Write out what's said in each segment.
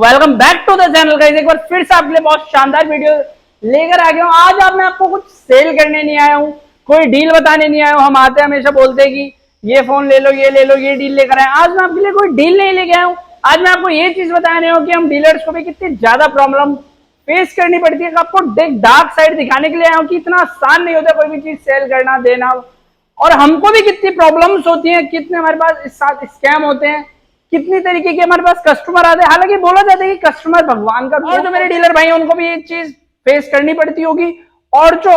Welcome back to the channel guys. एक बार फिर से आपके लिए बहुत शानदार वीडियो लेकर आ गया हूँ। आज आप मैं आपको कुछ सेल करने नहीं आया हूँ, कोई डील बताने नहीं आया हूँ। हम आते हमेशा बोलते हैं कि ये फोन ले लो, ये ले लो, ये डील लेकर आए। आज मैं आपके लिए कोई डील नहीं लेके आया हूँ। आज मैं आपको ये चीज बता रही हूँ कि हम डीलर्स को भी कितनी ज्यादा प्रॉब्लम फेस करनी पड़ती है। आपको डार्क साइड दिखाने के लिए आया हूँ कि इतना आसान नहीं होता कोई भी चीज सेल करना, देना, और हमको भी कितनी प्रॉब्लम्स होती हैं, कितने हमारे पास इस साथ स्कैम होते हैं, कितनी तरीके के हमारे पास कस्टमर आते हैं। हालांकि बोला जाता है कि कस्टमर भगवान का, और जो मेरे डीलर भाई हैं उनको भी ये चीज फेस करनी पड़ती होगी, और जो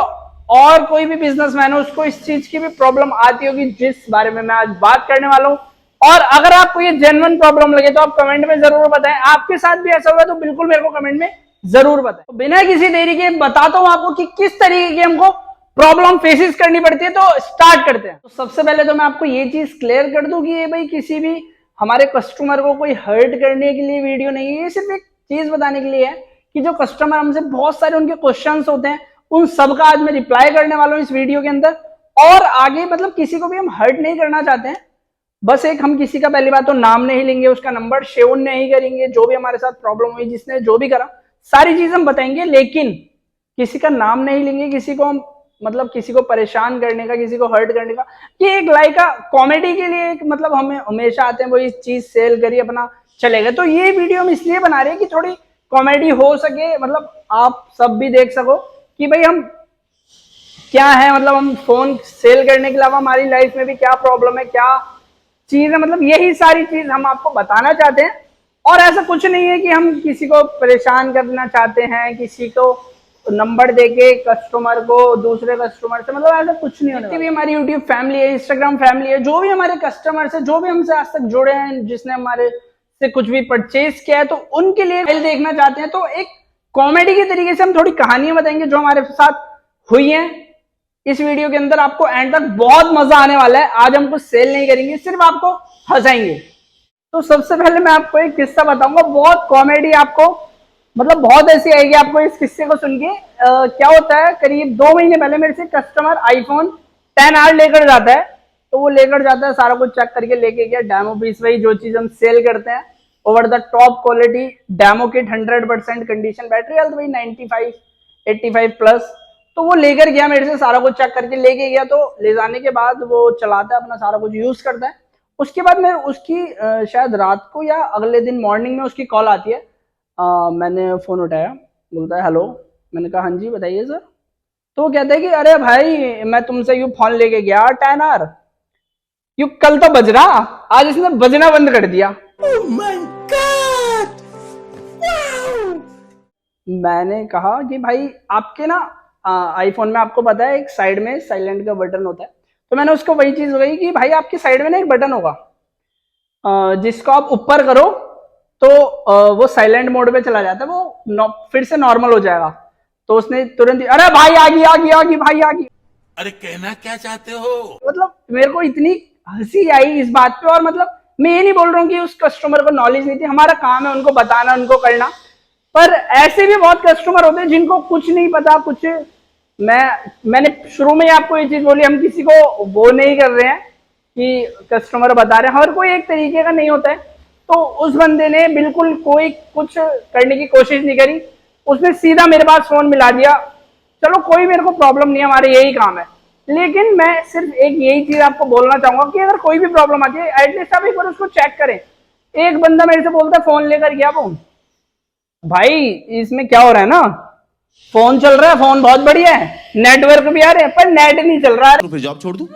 और कोई भी बिजनेसमैन है उसको इस चीज की भी प्रॉब्लम आती होगी, जिस बारे में मैं आज बात करने वाला हूँ। और अगर आपको ये जेन्युइन प्रॉब्लम लगे तो आप कमेंट में जरूर बताएं। आपके साथ भी ऐसा हुआ तो बिल्कुल मेरे को कमेंट में जरूर बताएं। तो बिना किसी देरी के बताता हूँ आपको कि किस तरीके की हमको प्रॉब्लम फेसेस करनी पड़ती है। तो स्टार्ट करते हैं। तो सबसे पहले तो मैं आपको ये चीज क्लियर कर दूं कि ये भाई किसी भी हमारे कस्टमर को कोई हर्ट करने के लिए वीडियो नहीं है। ये सिर्फ एक चीज बताने के लिए है कि जो कस्टमर हमसे बहुत सारे उनके क्वेश्चंस होते हैं, उन सब का आज मैं रिप्लाई करने वाला हूँ इस वीडियो के अंदर। और आगे मतलब किसी को भी हम हर्ट नहीं करना चाहते हैं। बस एक हम किसी का पहली बात तो नाम नहीं लेंगे, उसका नंबर शेयर नहीं करेंगे। जो भी हमारे साथ प्रॉब्लम हुई, जिसने जो भी करा, सारी चीज हम बताएंगे, लेकिन किसी का नाम नहीं लेंगे, किसी को मतलब किसी को परेशान करने का, किसी को हर्ट करने का। ये एक लाइक कॉमेडी के लिए एक मतलब हमें हमेशा आते हैं वो इस चीज सेल करिए अपना चलेगा। तो ये वीडियो हम इसलिए बना रहे हैं कि थोड़ी कॉमेडी हो सके, मतलब आप सब भी देख सको कि भाई हम क्या है, मतलब हम फोन सेल करने के अलावा हमारी लाइफ में भी क्या प्रॉब्लम है, क्या चीज है, मतलब यही सारी चीज हम आपको बताना चाहते हैं। और ऐसा कुछ नहीं है कि हम किसी को परेशान करना चाहते हैं, किसी को नंबर देके कस्टमर को दूसरे कस्टमर से, मतलब ऐसा कुछ नहीं होने वाला। भी हमारी यूट्यूब फैमिली है, इंस्टाग्राम फैमिली है, जो भी हमारे कस्टमर्स है, जो भी हमसे आज तक जुड़े हैं, जिसने हमारे से कुछ भी परचेज किया है, तो उनके लिए देखना चाहते हैं। तो एक कॉमेडी के तरीके से हम थोड़ी कहानियां बताएंगे जो हमारे साथ हुई है इस वीडियो के अंदर। आपको एंड तक बहुत मजा आने वाला है। आज हम कुछ सेल नहीं करेंगे, सिर्फ आपको हंसाएंगे। तो सबसे पहले मैं आपको एक किस्सा बताऊंगा, बहुत कॉमेडी, आपको मतलब बहुत ऐसी आएगी आपको इस किस्से को सुन के। क्या होता है, करीब 2 महीने पहले मेरे से कस्टमर आईफोन 10R लेकर जाता है। तो वो लेकर जाता है, सारा कुछ चेक करके लेके गया, डेमो पीस, वही जो चीज हम सेल करते हैं, over the top quality demo kit, 100% condition, battery health वही 95 85 प्लस। तो वो लेकर गया मेरे से, सारा कुछ चेक करके लेके गया। तो ले जाने के बाद वो चलाता है, अपना सारा कुछ यूज करता है। उसके बाद मैं उसकी शायद रात को या अगले दिन मॉर्निंग में उसकी कॉल आती है। मैंने फोन उठाया, बोलता है हेलो। मैंने कहा हाँ जी बताइए सर। तो वो कहता है कि अरे भाई मैं तुमसे यू फोन लेके गया 10R, यू कल तो बज रहा, आज इसने बजना बंद कर दिया। oh my God! wow! मैंने कहा कि भाई आपके ना आईफोन में आपको पता है एक साइड में साइलेंट का बटन होता है। तो मैंने उसको वही चीज कही कि भाई आपकी साइड में ना एक बटन होगा, जिसको आप ऊपर करो तो वो साइलेंट मोड पे चला जाता है, वो फिर से नॉर्मल हो जाएगा। तो उसने तुरंत ही, अरे भाई आ गई भाई आ गई। अरे कहना क्या चाहते हो? मतलब मेरे को इतनी हंसी आई इस बात पे। और मतलब मैं ये नहीं बोल रहा हूँ कि उस कस्टमर को नॉलेज नहीं थी, हमारा काम है उनको बताना, उनको करना। पर ऐसे भी बहुत कस्टमर होते हैं जिनको कुछ नहीं पता कुछ। मैंने शुरू में ही आपको ये चीज बोली, हम किसी को वो नहीं कर रहे हैं कि कस्टमर बता रहे हैं, हर कोई एक तरीके का नहीं होता है। तो उस बंदे ने बिल्कुल कोई कुछ करने की कोशिश नहीं करी, उसने सीधा मेरे पास फोन मिला दिया। चलो कोई मेरे को प्रॉब्लम नहीं है, हमारे यही काम है। लेकिन मैं सिर्फ एक यही चीज आपको बोलना चाहूंगा कि अगर कोई भी प्रॉब्लम आती है, एटलीस्ट आप एक बार उसको चेक करें। एक बंदा मेरे से बोलता है फोन लेकर गया, वो भाई इसमें क्या हो रहा है ना, फोन चल रहा है, फोन बहुत बढ़िया है, नेटवर्क भी आ रहे हैं, पर नेट नहीं चल रहा है। तो फिर जॉब छोड़ दूं?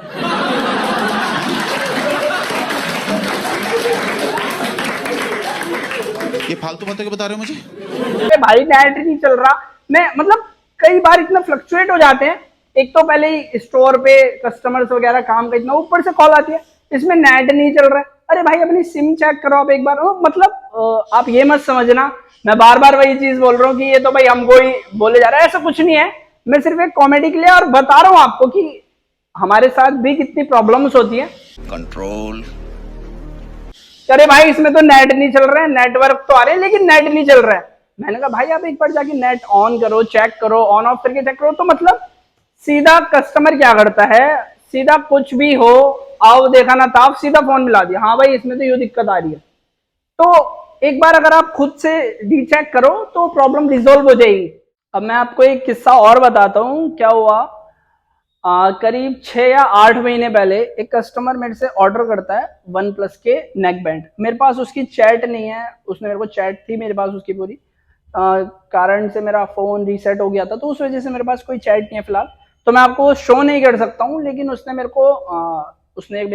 ये फालतू बातें क्यों बता रहे हो मुझे? भाई नेट नहीं चल रहा। मैं मतलब कई बार इतना फ्लक्चुएट हो जाते हैं। एक तो पहले ही स्टोर पे कस्टमर्स वगैरह काम करना, ऊपर से कॉल आती है इसमें नेट नहीं चल रहा है। अरे भाई अपनी सिम चेक करो आप एक बार। मतलब आप ये मत समझना मैं बार बार वही चीज बोल रहा हूँ कि ये तो भाई हमको ही बोले जा रहा है, ऐसा कुछ नहीं है। मैं सिर्फ एक कॉमेडी के लिए और बता रहा हूँ आपको कि हमारे साथ भी कितनी प्रॉब्लम्स होती है। कंट्रोल। अरे भाई इसमें तो नेट नहीं चल रहा है, नेटवर्क तो आ रहे हैं लेकिन नेट नहीं चल रहा है। मैंने कहा भाई आप एक बार जाके नेट ऑन करो, चेक करो, ऑन ऑफ करके चेक करो। तो मतलब सीधा कस्टमर क्या करता है, सीधा कुछ भी हो, आओ देखा ना ताप, सीधा फोन मिला दिया, हाँ भाई इसमें तो ये दिक्कत आ रही है। तो एक बार अगर आप खुद से रीचेक करो तो प्रॉब्लम रिजोल्व हो जाएगी। अब मैं आपको एक किस्सा और बताता हूँ क्या हुआ। करीब 6 या 8 महीने पहले एक कस्टमर मेरे से ऑर्डर करता है वन प्लस के नेक बैंड। मेरे पास उसकी चैट नहीं है, उसने मेरे को चैट थी मेरे पास उसकी पूरी, कारण से मेरा फोन रीसेट हो गया था तो उस वजह से मेरे पास कोई चैट नहीं है फिलहाल, तो मैं आपको शो नहीं कर सकता हूँ। लेकिन उसने मेरे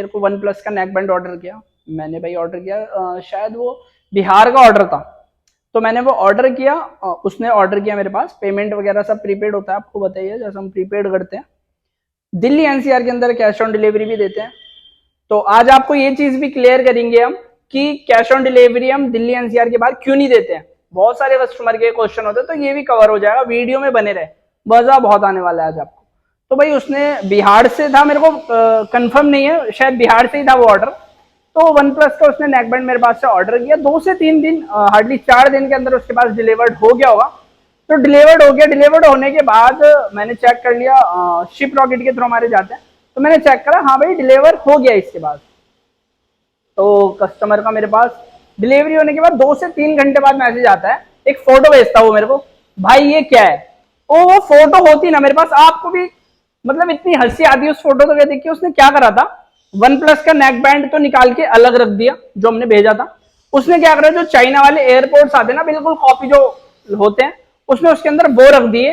को वन प्लस का नेक बैंड ऑर्डर किया। मैंने भाई ऑर्डर किया, शायद वो बिहार का ऑर्डर था, तो मैंने वो ऑर्डर किया। उसने ऑर्डर किया मेरे पास, पेमेंट वगैरह सब प्रीपेड होता है, आपको बताइए जैसे हम प्रीपेड करते हैं। दिल्ली एनसीआर के अंदर कैश ऑन डिलीवरी भी देते हैं। तो आज आपको ये चीज भी क्लियर करेंगे हम कि कैश ऑन डिलीवरी हम दिल्ली एनसीआर के बाद क्यों नहीं देते हैं। बहुत सारे कस्टमर के क्वेश्चन होते हैं, तो ये भी कवर हो जाएगा, वीडियो में बने रहे, मजा बहुत आने वाला है आज आपको। तो भाई उसने बिहार से था, मेरे को कंफर्म नहीं है, शायद बिहार से ही था वो ऑर्डर। तो वन प्लस का उसने नेक बैंड मेरे पास से ऑर्डर किया, 2 से 3 दिन, हार्डली 4 दिन के अंदर उसके पास डिलीवर्ड हो गया होगा। तो डिलीवर्ड हो गया, डिलीवर्ड होने के बाद मैंने चेक कर लिया, शिप रॉकेट के थ्रू हमारे जाते हैं, तो मैंने चेक करा हाँ भाई डिलीवर हो गया। इसके बाद तो कस्टमर का मेरे पास डिलीवरी होने के बाद 2 से 3 घंटे बाद मैसेज आता है, एक फोटो भेजता है वो मेरे को, भाई ये क्या है। वो फोटो होती ना मेरे पास, आपको भी मतलब इतनी हंसी आती है उस फोटो को देख के। उसने क्या करा था, वन प्लस का नेक बैंड तो निकाल के अलग रख दिया जो हमने भेजा था। उसने क्या करा, जो चाइना वाले एयरपोर्ट्स आते हैं ना बिल्कुल कॉपी जो होते हैं, उसने उसके अंदर वो रख दिए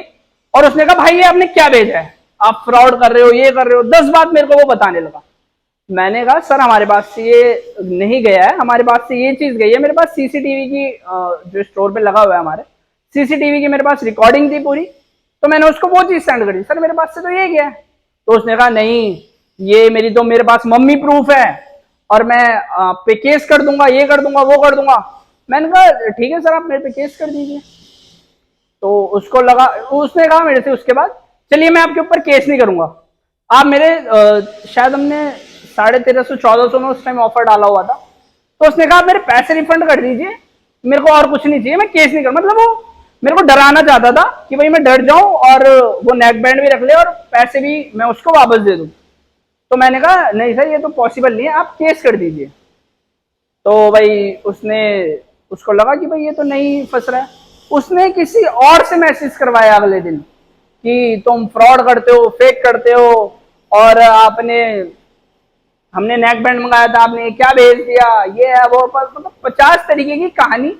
और उसने कहा भाई ये आपने क्या भेजा है, आप फ्रॉड कर रहे हो, ये कर रहे हो। 10 बात मेरे को वो बताने लगा। मैंने कहा सर हमारे पास से ये नहीं गया है, हमारे पास से ये चीज गई है। मेरे पास सीसीटीवी की जो स्टोर पे लगा हुआ है हमारे, सीसीटीवी की मेरे पास रिकॉर्डिंग थी पूरी, तो मैंने उसको वो चीज सेंड करी, सर मेरे पास से तो ये गया है। तो उसने कहा नहीं, ये मेरे पास मम्मी प्रूफ है और मैं पे केस कर दूंगा, ये कर दूंगा, वो कर दूंगा। मैंने कहा ठीक है सर आप मेरे पे केस कर दीजिए। तो उसको लगा, उसने कहा मेरे से उसके बाद चलिए मैं आपके ऊपर केस नहीं करूंगा, आप मेरे शायद हमने 1350-1400 में उस टाइम ऑफर डाला हुआ था, तो उसने कहा मेरे पैसे रिफंड कर दीजिए, मेरे को और कुछ नहीं चाहिए, मैं केस नहीं करूँ। मतलब वो मेरे को डराना चाहता था कि भाई मैं डर जाऊं और वो नेक बैंड भी रख ले और पैसे भी मैं उसको वापस दे दूं। तो मैंने कहा नहीं सर ये तो पॉसिबल नहीं है, आप केस कर दीजिए। तो भाई उसको लगा कि भाई ये तो नहीं फंस रहा है। उसने किसी और से मैसेज करवाया अगले दिन कि तुम फ्रॉड करते हो, फेक करते हो, और हमने नेक बैंड मंगाया था, आपने क्या भेज दिया, ये है वो, मतलब 50 तरीके की कहानी।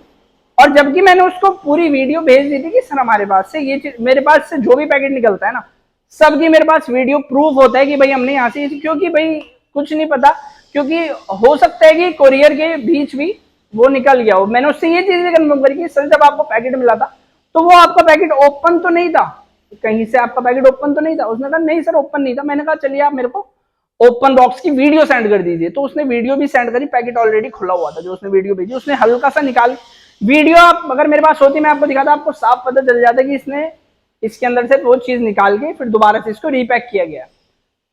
और जबकि मैंने उसको पूरी वीडियो भेज दी थी कि सर हमारे पास से ये चीज, मेरे पास से जो भी पैकेट निकलता है ना सबकी मेरे पास वीडियो प्रूफ होता है कि भाई हमने यहाँ से, क्योंकि भाई कुछ नहीं पता, क्योंकि हो सकता है कि कोरियर के बीच भी वो निकल गया हो। मैंने उससे ये चीज भी कन्फर्म करी कि सर जब आपको पैकेट मिला था तो वो आपका पैकेट ओपन तो नहीं था, कहीं से आपका पैकेट ओपन तो नहीं था। उसने कहा नहीं सर ओपन नहीं था। मैंने कहा चलिए आप मेरे को ओपन बॉक्स की वीडियो सेंड कर दीजिए। तो उसने वीडियो भी सेंड करी, पैकेट ऑलरेडी खुला हुआ था जो उसने वीडियो भेजी, उसने हल्का सा निकाल वीडियो, आप अगर मेरे पास होती मैं आपको दिखाता, आपको साफ पता चल जाता कि इसने इसके अंदर से वो चीज निकाल के फिर दोबारा से इसको रीपैक किया गया।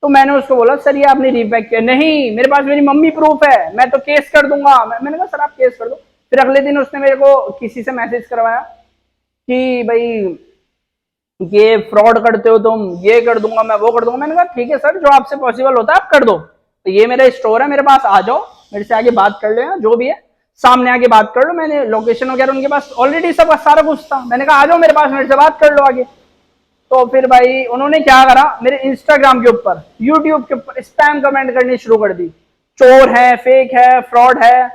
तो मैंने उसको बोला सर ये आपने रीपैक किया, नहीं मेरे पास मेरी मम्मी प्रूफ है, मैं तो केस कर दूंगा। मैंने कहा सर आप केस कर दो। फिर अगले दिन उसने मेरे को किसी से मैसेज करवाया कि भाई ये फ्रॉड करते हो तुम, ये कर दूंगा मैं, वो कर दूंगा। मैंने कहा ठीक है सर जो आपसे पॉसिबल होता है आप कर दो, तो ये मेरा स्टोर है, मेरे पास आ जाओ, मेरे से आगे बात कर लो, जो भी है सामने आके बात कर लो। मैंने लोकेशन वगैरह उनके पास ऑलरेडी सब सारा कुछ था, मैंने कहा आ जाओ मेरे पास, मेरे से बात कर लो आगे। तो फिर भाई उन्होंने क्या करा, मेरे इंस्टाग्राम के ऊपर, यूट्यूब के ऊपर स्पैम कमेंट करनी शुरू कर दी, चोर है, फेक है, फ्रॉड है,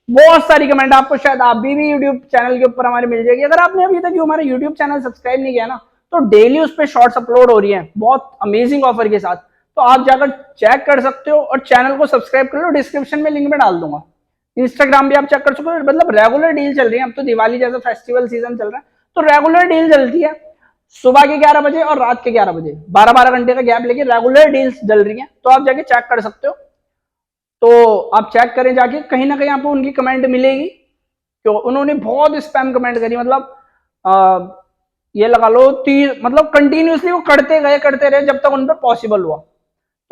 बहुत सारी कमेंट। आपको शायद आप भी यूट्यूब चैनल के ऊपर हमारे मिल जाएगी। अगर आपने अभी तक हमारा यूट्यूब चैनल सब्सक्राइब नहीं किया ना, तो डेली उस पर शॉर्ट्स अपलोड हो रही हैं बहुत अमेजिंग ऑफर के साथ, तो आप जाकर चेक कर सकते हो और चैनल को सब्सक्राइब कर लो, डिस्क्रिप्शन में लिंक में डाल दूंगा। इंस्टाग्राम भी आप चेक कर सकते हो, मतलब रेगुलर डील चल रही है। अब तो दिवाली जैसा फेस्टिवल सीजन चल रहा है, तो रेगुलर डील चलती है, सुबह के 11 बजे और रात के 11 बजे, 12-12 घंटे का गैप लेके रेगुलर डील्स चल रही हैं, तो आप जाके चेक कर सकते हो। तो आप चेक करें जाके, कहीं ना कहीं आपको उनकी कमेंट मिलेगी, तो उन्होंने बहुत स्पैम कमेंट करी, मतलब ये लगा लो 30, मतलब कंटिन्यूसली वो करते रहे जब तक उन पर पॉसिबल हुआ।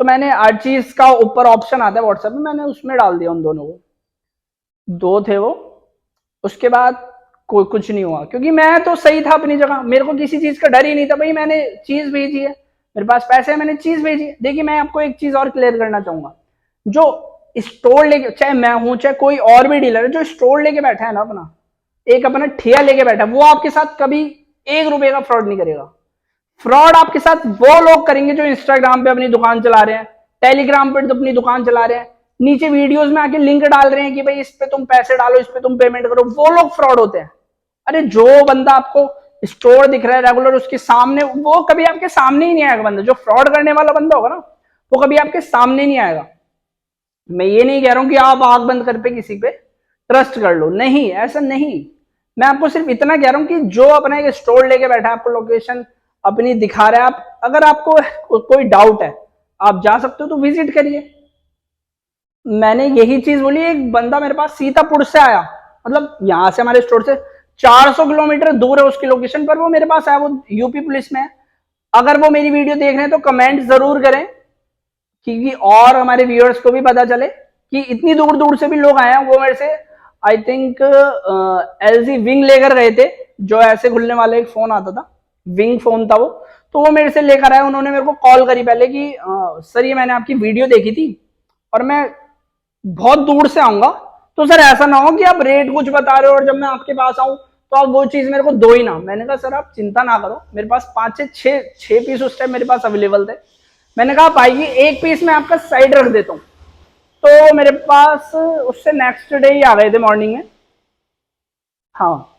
तो मैंने हर चीज का ऊपर ऑप्शन आता है व्हाट्सएप में, मैंने उसमें डाल दिया उन दोनों को, 2 थे वो। उसके बाद कोई कुछ नहीं हुआ, क्योंकि मैं तो सही था अपनी जगह, मेरे को किसी चीज का डर ही नहीं था। भाई मैंने चीज भेजी है, मेरे पास पैसे है, मैंने चीज भेजी है। देखिए मैं आपको एक चीज और क्लियर करना चाहूंगा, जो स्टोर लेके, चाहे मैं हूं चाहे कोई और भी डीलर है, जो स्टोर लेके बैठा है ना अपना, एक अपना ठेला लेके बैठा है, वो आपके साथ कभी 1 रुपए का फ्रॉड नहीं करेगा। फ्रॉड आपके साथ वो लोग करेंगे जो इंस्टाग्राम पे अपनी दुकान चला रहे हैं, टेलीग्राम पे अपनी दुकान चला रहे हैं, नीचे वीडियोस में आके लिंक डाल रहे हैं कि भाई इस पे तुम पैसे डालो, इस पे तुम पेमेंट करो, वो लोग फ्रॉड होते हैं। अरे जो बंदा आपको स्टोर दिख रहा है रेगुलर, उसके सामने, वो कभी आपके सामने ही नहीं आएगा। बंदा जो फ्रॉड करने वाला बंदा होगा ना, वो कभी आपके सामने नहीं आएगा। मैं ये नहीं कह रहा हूं कि आप आंख बंद कर पे किसी पे ट्रस्ट कर लो, नहीं, ऐसा नहीं। मैं आपको सिर्फ इतना कह रहा हूं कि जो अपना एक स्टोर लेके बैठा है, आपको लोकेशन अपनी दिखा रहा है, आप अगर आपको कोई डाउट है आप जा सकते हो तो विजिट करिए। मैंने यही चीज बोली, एक बंदा मेरे पास सीतापुर से आया, मतलब यहां से हमारे स्टोर से 400 किलोमीटर दूर है उसकी लोकेशन पर, वो मेरे पास आया, वो यूपी पुलिस में है। अगर वो मेरी वीडियो देख रहे हैं तो कमेंट जरूर करें, क्योंकि और हमारे व्यूअर्स को भी पता चले कि इतनी दूर दूर से भी लोग आए हैं। वो मेरे से आई थिंक LG विंग लेकर गए थे, जो ऐसे खुलने वाले एक फोन आता था, विंग फोन था वो, तो वो मेरे से लेकर आए। उन्होंने मेरे को कॉल करी पहले कि सर ये मैंने आपकी वीडियो देखी थी और मैं बहुत दूर से आऊंगा, तो सर ऐसा ना हो कि आप रेट कुछ बता रहे हो और जब मैं आपके पास आऊं तो आप वो चीज मेरे को दो ही ना। मैंने कहा सर आप चिंता ना करो, मेरे पास 5 से 6 पीस उस टाइम मेरे पास अवेलेबल थे। मैंने कहा आप आइए, एक पीस मैं आपका साइड रख देता हूँ। तो मेरे पास उससे नेक्स्ट डे ही आ गए थे मॉर्निंग में। हाँ,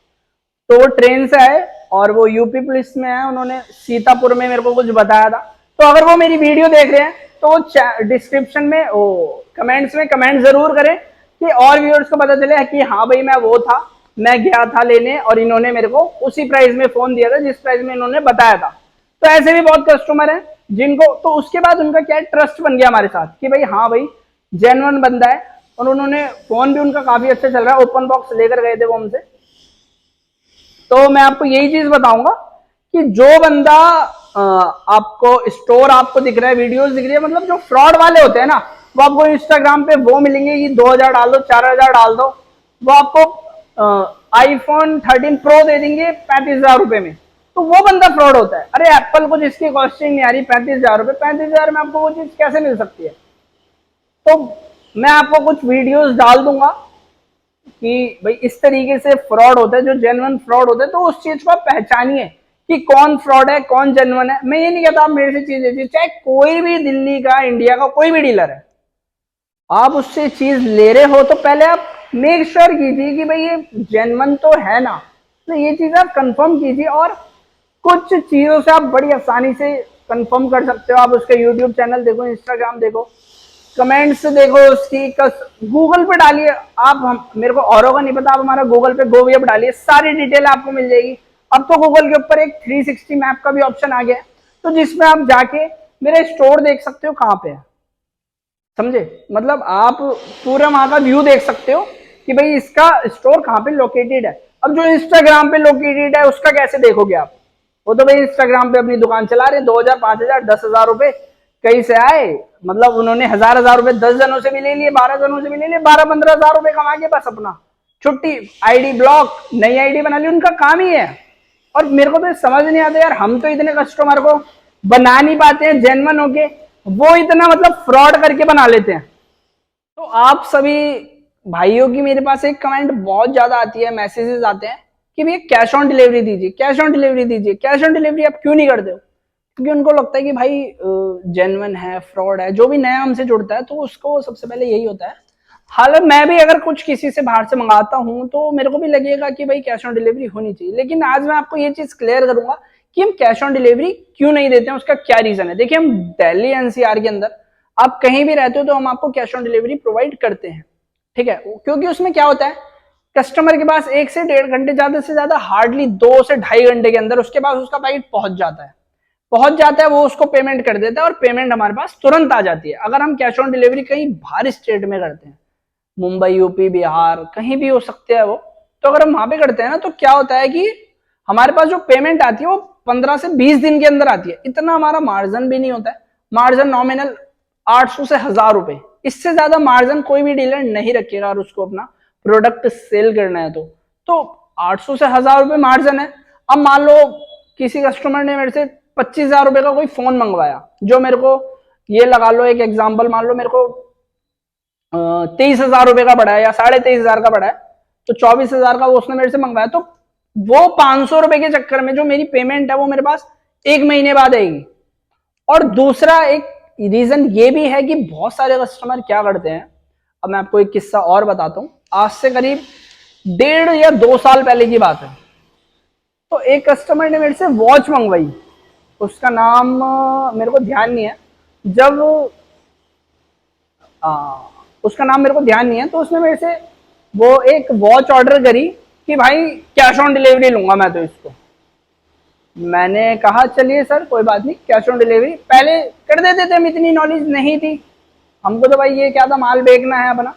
तो वो ट्रेन से आए और वो यूपी पुलिस में है, उन्होंने सीतापुर में मेरे को कुछ बताया था। तो अगर वो मेरी वीडियो देख रहे हैं तो डिस्क्रिप्शन में, वो कमेंट्स में कमेंट जरूर करें कि और व्यूअर्स को पता चले कि हाँ भाई मैं वो था, मैं गया था लेने और इन्होंने मेरे को उसी प्राइस में फोन दिया था जिस प्राइस में इन्होंने बताया था। तो ऐसे भी बहुत कस्टमर हैं जिनको, तो उसके बाद उनका क्या है, ट्रस्ट बन गया हमारे साथ कि भाई हाँ भाई जेन्युइन बंदा है, और उन्होंने फोन भी उनका काफी अच्छा चल रहा है, ओपन बॉक्स लेकर गए थे वो हमसे। तो मैं आपको यही चीज बताऊंगा कि जो बंदा आपको स्टोर आपको दिख रहा है, वीडियोस दिख रही है, मतलब जो फ्रॉड वाले होते हैं ना, वो आपको इंस्टाग्राम पे वो मिलेंगे कि 2000 डाल दो, 4000 डाल दो, वो आपको iPhone 13 Pro दे देंगे 35,000 रुपए में, तो वो बंदा फ्रॉड होता है। अरे एप्पल को जिसकी कॉस्टिंग नहीं आ रही 35,000 रुपए, 35,000 में आपको वो चीज कैसे मिल सकती है? तो मैं आपको कुछ वीडियोस डाल दूंगा कि भाई इस तरीके से फ्रॉड होता है, जो जेन्युइन फ्रॉड होता है, तो उस चीज को आप पहचानिए कि कौन फ्रॉड है कौन जेन्युइन है। मैं ये नहीं कहता आप मेरे से चीज लीजिए, चाहे कोई भी दिल्ली का, इंडिया का कोई भी डीलर है, आप उससे चीज ले रहे हो तो पहले आप मेक श्योर कीजिए कि भाई ये जेन्युइन तो है ना, तो ये चीज आप कंफर्म कीजिए। और कुछ चीजों से आप बड़ी आसानी से कंफर्म कर सकते हो। आप उसका यूट्यूब चैनल देखो, इंस्टाग्राम देखो, कमेंट्स देखो उसकी, गूगल पे डालिए आप, हम मेरे को औरों का नहीं पता, आप हमारा गूगल पे गोवेब डालिए, सारी डिटेल आपको मिल जाएगी। अब तो गूगल के ऊपर एक 360 मैप का भी ऑप्शन आ गया है, तो जिसमें आप जाके मेरे स्टोर देख सकते हो कहाँ पे है, समझे? मतलब आप पूरा वहां का व्यू देख सकते हो कि भाई इसका स्टोर कहाँ पे लोकेटेड है। अब जो इंस्टाग्राम पे लोकेटेड है उसका कैसे देखोगे आप? वो तो भाई इंस्टाग्राम पे अपनी दुकान चला रहे, 2000, 5000, 10,000 रुपए कहीं से आए, मतलब उन्होंने हजार हजार रुपए 10 जनों से भी ले लिए, 12 जनों से भी ले लिए, 12-15 हजार रुपए कमा के बस अपना छुट्टी, आईडी ब्लॉक, नई आईडी बना ली, उनका काम ही है। और मेरे को तो समझ नहीं आता यार, हम तो इतने कस्टमर को बना नहीं पाते हैं जेन्युइन होके, वो इतना मतलब फ्रॉड करके बना लेते हैं। तो आप सभी भाइयों की मेरे पास एक कमेंट बहुत ज्यादा आती है, मैसेजेस आते हैं कि भैया कैश ऑन डिलीवरी दीजिए, कैश ऑन डिलीवरी दीजिए, कैश ऑन डिलीवरी आप क्यों नहीं करते हो? क्योंकि उनको लगता है कि भाई जेन्युइन है, फ्रॉड है। जो भी नया हमसे जुड़ता है तो उसको सबसे पहले यही होता है। हालांकि मैं भी अगर कुछ किसी से बाहर से मंगाता हूं तो मेरे को भी लगेगा कि भाई कैश ऑन डिलीवरी होनी चाहिए, लेकिन आज मैं आपको ये चीज क्लियर करूंगा कि हम कैश ऑन डिलीवरी क्यों नहीं देते हैं, उसका क्या रीजन है। देखिए, हम दिल्ली NCR के अंदर आप कहीं भी रहते हो तो हम आपको कैश ऑन डिलीवरी प्रोवाइड करते हैं, ठीक है? क्योंकि उसमें क्या होता है, कस्टमर के पास 1 से 1.5 घंटे, ज्यादा से ज्यादा हार्डली 2 से 2.5 घंटे के अंदर उसके पास उसका पैकेट पहुंच जाता है, वो उसको पेमेंट कर देता है और पेमेंट हमारे पास तुरंत आ जाती है। अगर हम कैश ऑन डिलीवरी कहीं बाहर स्टेट में करते हैं, मुंबई, यूपी, बिहार, कहीं भी हो सकते हैं वो, तो अगर हम वहां पे करते हैं ना, तो क्या होता है कि हमारे पास जो पेमेंट आती है वो 15 से 20 दिन के अंदर आती है। इतना हमारा मार्जिन भी नहीं होता है, मार्जिन नॉमिनल 800 से 1000 रुपए, इससे ज्यादा मार्जिन कोई भी डीलर नहीं रखेगा और उसको अपना प्रोडक्ट सेल करना है तो 800 से 1000 रुपए मार्जिन है। अब मान लो किसी कस्टमर ने मेरे से 25,000 रुपए का कोई फोन मंगवाया, जो मेरे को, ये लगा लो एक एग्जांपल, मान लो मेरे को 23,000 रुपए का पड़ा है या 23,500 का पड़ा है, तो 24,000 का वो उसने मेरे से मंगवाया, तो वो 500 रुपए के चक्कर में जो मेरी पेमेंट है वो मेरे पास 1 महीने बाद आएगी। और दूसरा एक रीजन ये भी है कि बहुत सारे कस्टमर क्या करते हैं, अब मैं आपको एक किस्सा और बताता हूं। आज से करीब 1.5 या 2 साल पहले की बात है। तो एक कस्टमर ने मेरे से वॉच मंगवाई, उसका नाम मेरे को ध्यान नहीं है, जब उसका नाम मेरे को ध्यान नहीं है, तो उसने मेरे से वो एक वॉच ऑर्डर करी कि भाई कैश ऑन डिलीवरी लूंगा मैं तो इसको। मैंने कहा चलिए सर कोई बात नहीं, कैश ऑन डिलीवरी पहले कर देते थे, हमें इतनी नॉलेज नहीं थी, हमको तो भाई ये क्या था, माल बेचना है अपना,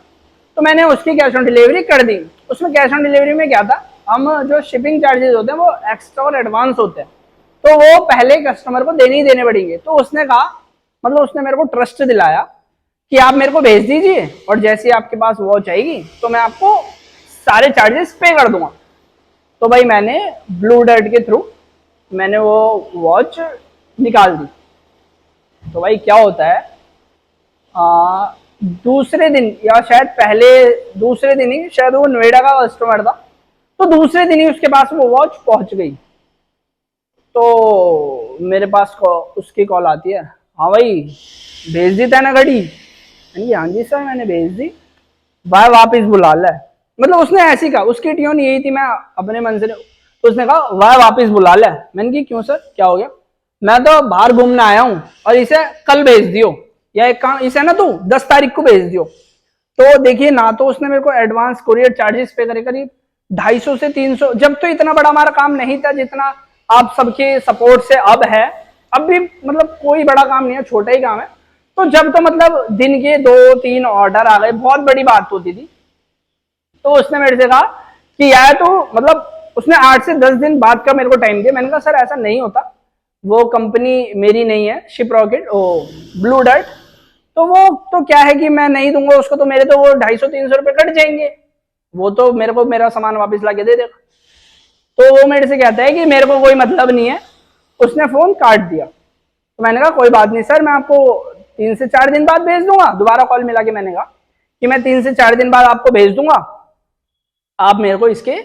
तो मैंने उसकी कैश ऑन डिलीवरी कर दी। उसमें कैश ऑन डिलीवरी में क्या था, हम जो शिपिंग चार्जेस होते हैं वो एक्स्ट्रा और एडवांस होते हैं, तो वो पहले कस्टमर को देने ही देने पड़ेंगे। तो उसने कहा, मतलब उसने मेरे को ट्रस्ट दिलाया कि आप मेरे को भेज दीजिए और जैसे ही आपके पास वॉच आएगी तो मैं आपको सारे चार्जेस पे कर दूंगा। तो भाई मैंने ब्लू डार्ट के थ्रू मैंने वो वॉच निकाल दी। तो भाई क्या होता है, दूसरे दिन या शायद पहले दूसरे दिन ही, शायद वो नोएडा का कस्टमर था, तो दूसरे दिन ही उसके पास वो वॉच पहुंच गई। तो मेरे पास उसकी कॉल आती है, हाँ भाई भेज दी था ना घड़ी, हाँ जी सर मैंने भेज दी, भाई वापिस बुला ले। मतलब उसने ऐसी कहा, उसकी ट्यून यही थी, मैं अपने मन से, तो उसने कहा वाह वापिस बुला ले। मैंने कहा क्यों सर क्या हो गया, मैं तो बाहर घूमने आया हूं और इसे कल भेज दियो, या एक काम इसे ना तू 10 तारीख को भेज दियो। तो देखिए ना, तो उसने मेरे को एडवांस कुरियर चार्जेस पे करे करीब 250 से 300, जब तो इतना बड़ा हमारा काम नहीं था जितना आप सबके सपोर्ट से अब है। अब भी मतलब कोई बड़ा काम नहीं है, छोटा ही काम है। तो जब तो मतलब दिन के 2-3 ऑर्डर आ गए, बहुत बड़ी बात होती थी। तो उसने मेरे से कहा कि यार तो मतलब उसने 8 से 10 दिन बाद का मेरे को टाइम दिया। मैंने कहा सर ऐसा नहीं होता, वो कंपनी मेरी नहीं है, शिप रॉकेट ओ ब्लू डार्ट, तो वो तो क्या है कि मैं नहीं दूंगा उसको, तो मेरे तो वो 250-300 रुपए कट जाएंगे, वो तो मेरे को मेरा सामान वापस ला के दे देगा। तो वो मेरे से कहता है कि मेरे को कोई मतलब नहीं है, उसने फोन काट दिया। तो मैंने कहा कोई बात नहीं सर, मैं आपको 3 से 4 दिन बाद भेज दूंगा। दोबारा कॉल मिला के मैंने कहा कि मैं 3 से 4 दिन बाद आपको भेज दूंगा, आप मेरे को इसके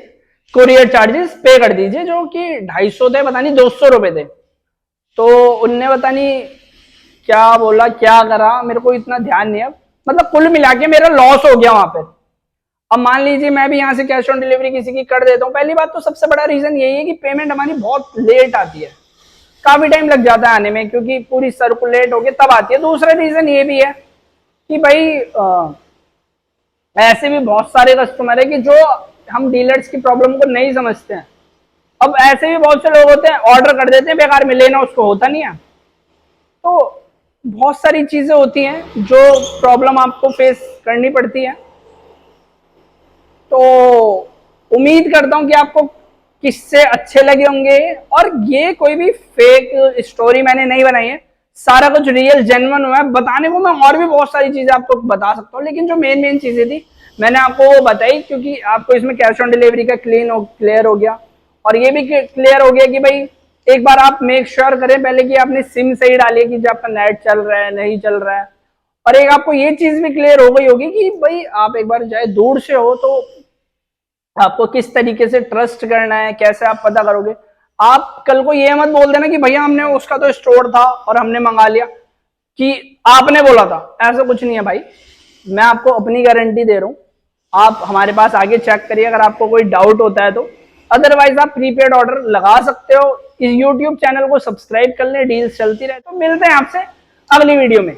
कुरियर चार्जेस पे कर दीजिए, जो कि 250 थे, पता नहीं 200 रुपए थे। तो उनने पता नहीं क्या बोला क्या करा, मेरे को इतना ध्यान नहीं है, मतलब कुल मिला के मेरा लॉस हो गया वहां पे। अब मान लीजिए मैं भी यहाँ से कैश ऑन डिलीवरी किसी की कर देता हूँ, पहली बात तो सबसे बड़ा रीजन यही है कि पेमेंट हमारी बहुत लेट आती है, काफी टाइम लग जाता है आने में, क्योंकि पूरी सर्कुलेट होके तब आती है। दूसरा रीजन ये भी है कि भाई ऐसे भी बहुत सारे कस्टमर है कि जो हम डीलर्स की प्रॉब्लम को नहीं समझते हैं। अब ऐसे भी बहुत से लोग होते हैं, ऑर्डर कर देते हैं, बेकार में लेना उसको होता नहीं है। तो बहुत सारी चीजें होती हैं जो प्रॉब्लम आपको फेस करनी पड़ती है। तो उम्मीद करता हूं कि आपको किससे अच्छे लगे होंगे, और ये कोई भी फेक स्टोरी मैंने नहीं बनाई है, सारा कुछ रियल जेन्युइन हुआ है। बताने को मैं और भी बहुत सारी चीजें आपको बता सकता हूँ, लेकिन जो मेन चीजें थी मैंने आपको वो बताई, क्योंकि आपको इसमें कैश ऑन डिलीवरी का क्लियर हो गया, और ये भी क्लियर हो गया कि भाई एक बार आप मेक श्योर करें पहले कि आपने सिम सही डाली है, कि जो आपका नेट चल रहा है नहीं चल रहा है। और एक आपको ये चीज भी क्लियर हो गई होगी कि भाई आप एक बार चाहे दूर से हो तो आपको किस तरीके से ट्रस्ट करना है, कैसे आप पता करोगे। आप कल को ये मत बोल देना कि भैया हमने उसका तो स्टोर था और हमने मंगा लिया, कि आपने बोला था। ऐसा कुछ नहीं है भाई, मैं आपको अपनी गारंटी दे रहा हूं। आप हमारे पास आगे चेक करिए अगर आपको कोई डाउट होता है तो, अदरवाइज आप प्रीपेड ऑर्डर लगा सकते हो। इस YouTube चैनल को सब्सक्राइब कर लें, डील्स चलती रहे। तो मिलते हैं आपसे अगली वीडियो में।